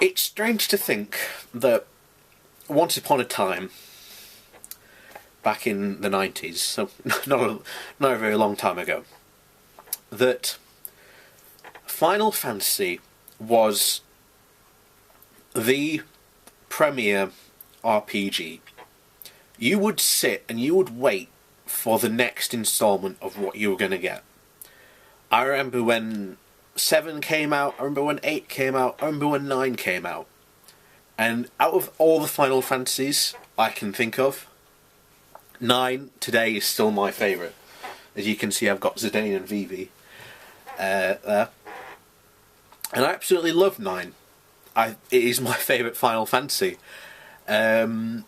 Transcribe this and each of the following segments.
It's strange to think that once upon a time, back in the 90s, so not a very long time ago, that Final Fantasy was the premier RPG. You would sit and you would wait for the next installment of what you were going to get. I remember when 7 came out, I remember when 8 came out, I remember when 9 came out. And out of all the Final Fantasies I can think of, 9 today is still my favourite. As you can see, I've got Zidane and Vivi there. And I absolutely love 9. It is my favourite Final Fantasy. But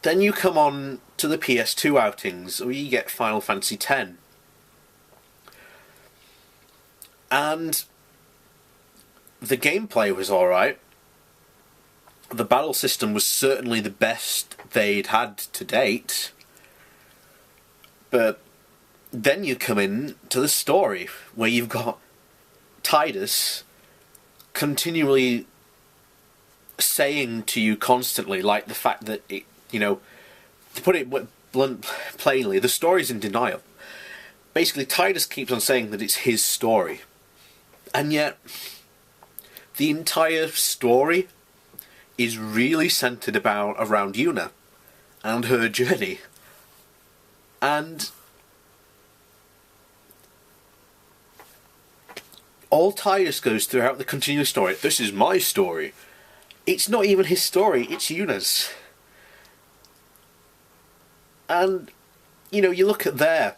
then you come on to the PS2 outings, where you get Final Fantasy X. And the gameplay was alright. The battle system was certainly the best they'd had to date. But then you come in to the story, where you've got Tidus continually saying to you constantly, like the fact that it, to put it plainly, the story's in denial. Basically, Tidus keeps on saying that it's his story, and yet the entire story is really centered around Yuna and her journey. And all Tidus goes throughout the continuous story, this is my story. It's not even his story, it's Yuna's. And, you look at their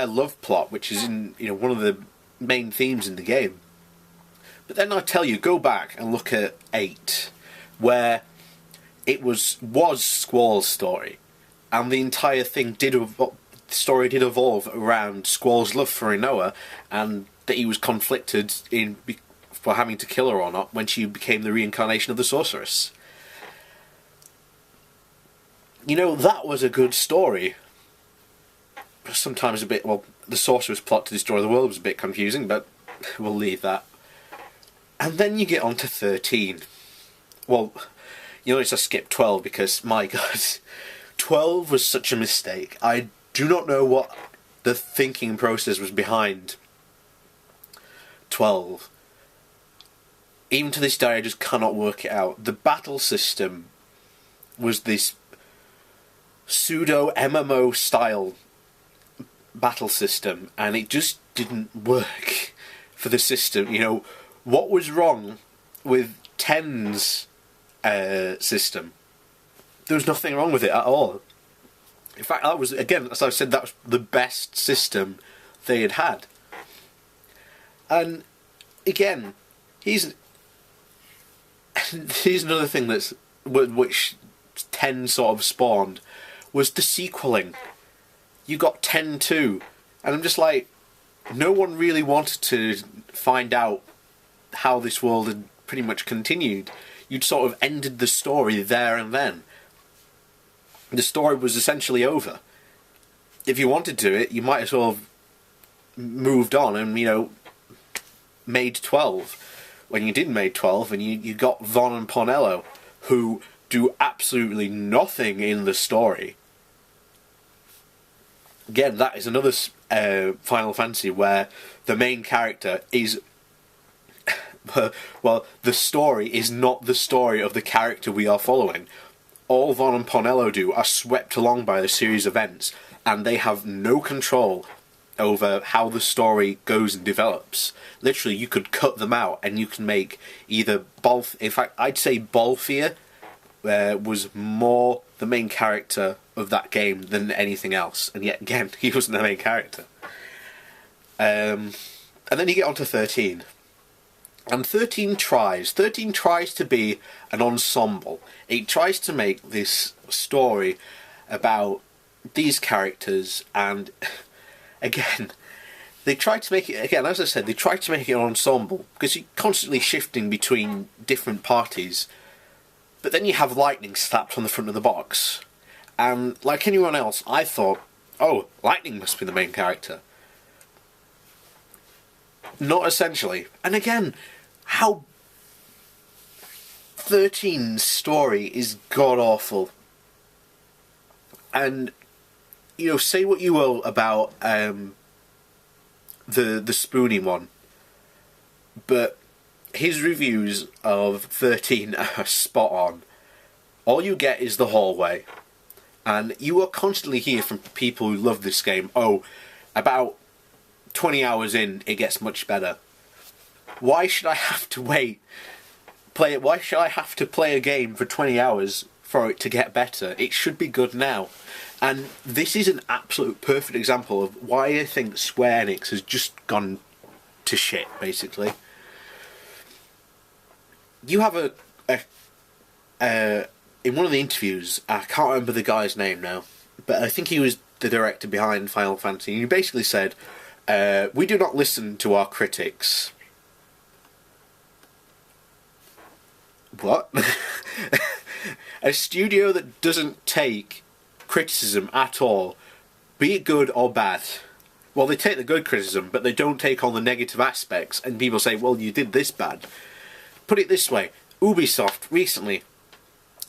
love plot, which is in, one of the main themes in the game. But then I tell you, go back and look at 8, where it was Squall's story, and the entire thing the story did evolve around Squall's love for Inoa, and that he was conflicted for having to kill her or not when she became the reincarnation of the sorceress. That was a good story. Sometimes a bit, the sorceress plot to destroy the world was a bit confusing, but we'll leave that. And then you get on to 13. Well, you notice I skipped 12 because, my god, 12 was such a mistake. I do not know what the thinking process was behind 12. Even to this day, I just cannot work it out. The battle system was this pseudo MMO style battle system, and it just didn't work for the system. What was wrong with 10's system? There was nothing wrong with it at all. In fact, that was, again, as I said, that was the best system they had had. And again, here's another thing which 10 sort of spawned, was the sequeling. You got 10-2, and I'm just like, no one really wanted to find out how this world had pretty much continued. You'd sort of ended the story there and then. The story was essentially over. If you wanted to it, you might as well have moved on and, made 12. When you did made 12, and you got Von and Ponello, who do absolutely nothing in the story. Again, that is another Final Fantasy where the main character is... the story is not the story of the character we are following. All Von and Ponello do are swept along by a series of events, and they have no control over how the story goes and develops. Literally, you could cut them out, and you can make either in fact, I'd say Balthier was more the main character of that game than anything else, and yet again, he wasn't the main character. And then you get on to 13. And 13 tries to be an ensemble. It tries to make this story about these characters, and again, they try to make it, again, as I said, they try to make it an ensemble, because you're constantly shifting between different parties. But then you have Lightning slapped on the front of the box. And like anyone else, I thought, oh, Lightning must be the main character. Not essentially. And again, how 13's story is god-awful. And, you know, say what you will about the Spoonie one, but his reviews of 13 are spot on. All you get is the hallway. And you will constantly hear from people who love this game, oh, about 20 hours in, it gets much better. Why should I have to why should I have to play a game for 20 hours for it to get better? It should be good now. And this is an absolute perfect example of why I think Square Enix has just gone to shit, basically. You have in one of the interviews, I can't remember the guy's name now, but I think he was the director behind Final Fantasy, and he basically said, we do not listen to our critics. What? A studio that doesn't take criticism at all, be it good or bad. Well, they take the good criticism, but they don't take on the negative aspects, and people say, well, you did this bad. Put it this way, Ubisoft recently,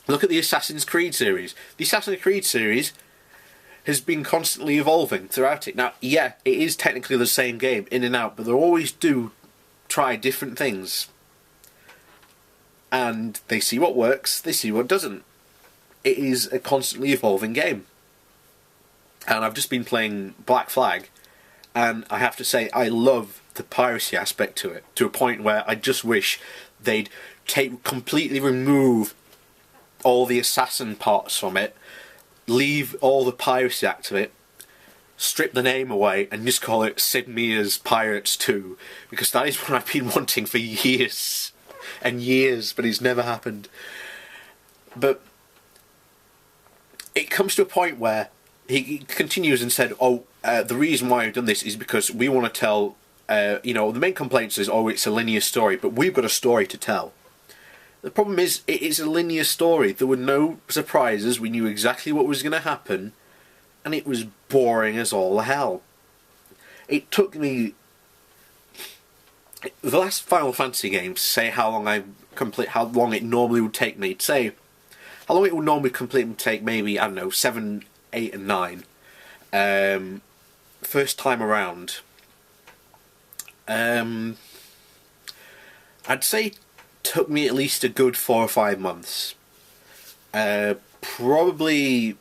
look at the Assassin's Creed series. The Assassin's Creed series has been constantly evolving throughout it. Now, yeah, it is technically the same game, in and out, but they always do try different things. And they see what works, they see what doesn't. It is a constantly evolving game. And I've just been playing Black Flag, and I have to say, I love the piracy aspect to it, to a point where I just wish they'd completely remove all the assassin parts from it, leave all the piracy act of it, strip the name away, and just call it Sid Meier's Pirates 2, because that is what I've been wanting for years and years, but it's never happened. But it comes to a point where he continues and said, oh, the reason why I've done this is because we want to tell, you know, the main complaint is, oh, it's a linear story, but we've got a story to tell. The problem is, it is a linear story. There were no surprises, we knew exactly what was going to happen, and it was boring as all hell. It took me the last Final Fantasy game to say how long it normally would take me. To say how long it would normally take, maybe, I don't know, 7, 8 and 9. First time around, I'd say took me at least a good 4 or 5 months. Probably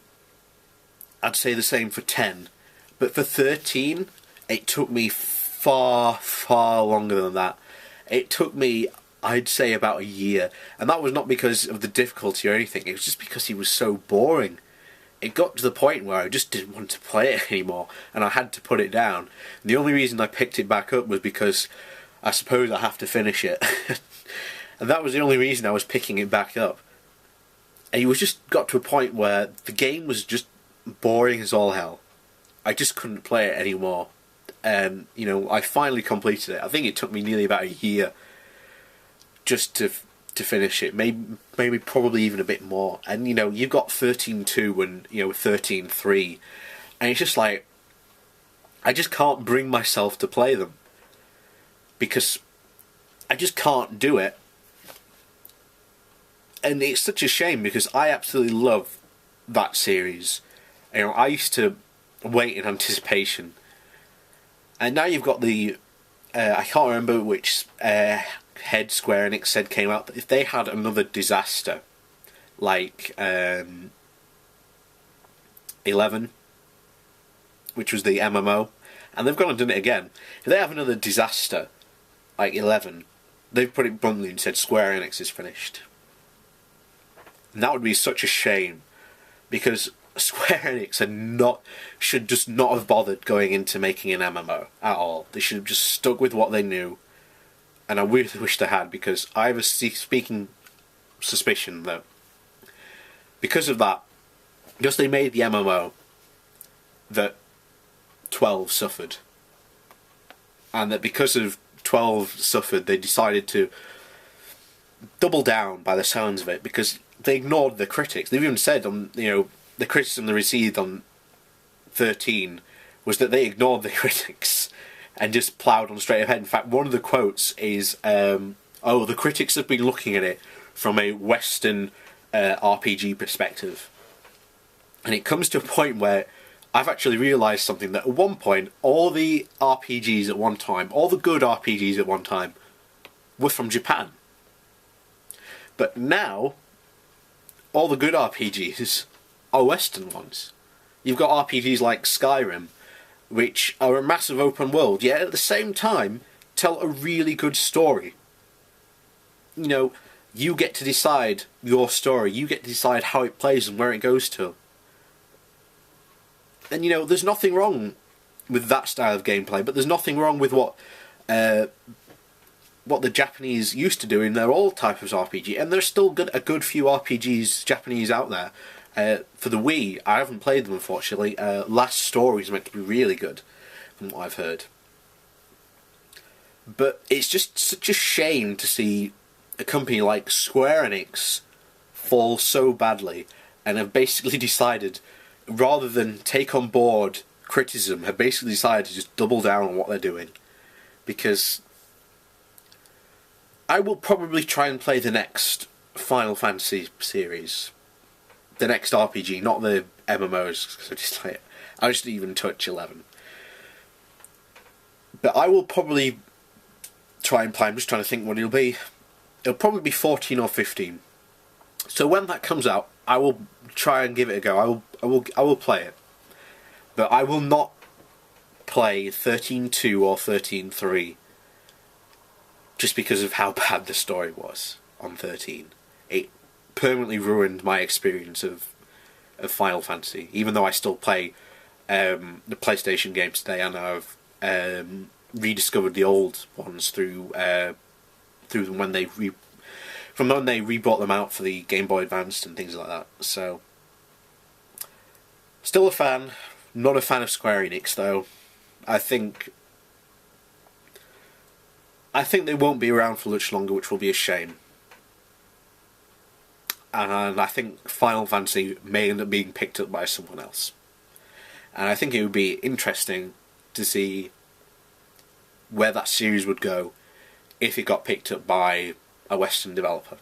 I'd say the same for 10, but for 13 it took me far longer than that. It took me, I'd say, about a year, and that was not because of the difficulty or anything, it was just because he was so boring. It got to the point where I just didn't want to play it anymore, and I had to put it down. And the only reason I picked it back up was because I suppose I have to finish it. And that was the only reason I was picking it back up. And it was just got to a point where the game was just boring as all hell. I just couldn't play it anymore. And, you know, I finally completed it. I think it took me nearly about a year just to finish it. Maybe probably even a bit more. And, you know, you've got 13.2 and, you know, 13.3. And it's just like, I just can't bring myself to play them. Because I just can't do it. And it's such a shame because I absolutely love that series. You know, I used to wait in anticipation. And now you've got the... I can't remember which head Square Enix said came out, that if they had another disaster, like 11, which was the MMO, and they've gone and done it again, if they have another disaster, like 11, they've put it bluntly and said Square Enix is finished. And that would be such a shame, because Square Enix should just not have bothered going into making an MMO at all. They should have just stuck with what they knew, and I really wish they had, because I have a speaking suspicion that because of that, because they made the MMO, that 12 suffered, and that because of 12 suffered, they decided to double down by the sounds of it, because they ignored the critics. They've even said on, you know, the criticism they received on 13 was that they ignored the critics. and just ploughed on straight ahead. In fact, one of the quotes is, "Oh, the critics have been looking at it from a Western RPG perspective," and it comes to a point where I've actually realised something, that at one point all the RPGs at one time, all the good RPGs at one time, were from Japan. But now, all the good RPGs are Western ones. You've got RPGs like Skyrim, which are a massive open world, yet at the same time tell a really good story. You know, you get to decide your story, you get to decide how it plays and where it goes to. And you know, there's nothing wrong with that style of gameplay, but there's nothing wrong with what the Japanese used to do in their old type of RPG, and there's still a good few RPGs Japanese out there. For the Wii, I haven't played them unfortunately. Last Story is meant to be really good, from what I've heard. But it's just such a shame to see a company like Square Enix fall so badly, and have basically decided, rather than take on board criticism, have basically decided to just double down on what they're doing. Because I will probably try and play the next Final Fantasy series. The next RPG, not the MMOs, because I just didn't even touch 11. But I will probably try and play, I'm just trying to think what it'll be. It'll probably be 14 or 15. So when that comes out, I will try and give it a go. I will play it. But I will not play 13.2 or 13.3 just because of how bad the story was on 13. It permanently ruined my experience of Final Fantasy, even though I still play the PlayStation games today, and I've rediscovered the old ones through when they rebrought them out for the Game Boy Advance and things like that. So, still a fan. Not a fan of Square Enix though. I think they won't be around for much longer, which will be a shame. And I think Final Fantasy may end up being picked up by someone else. And I think it would be interesting to see where that series would go if it got picked up by a Western developer.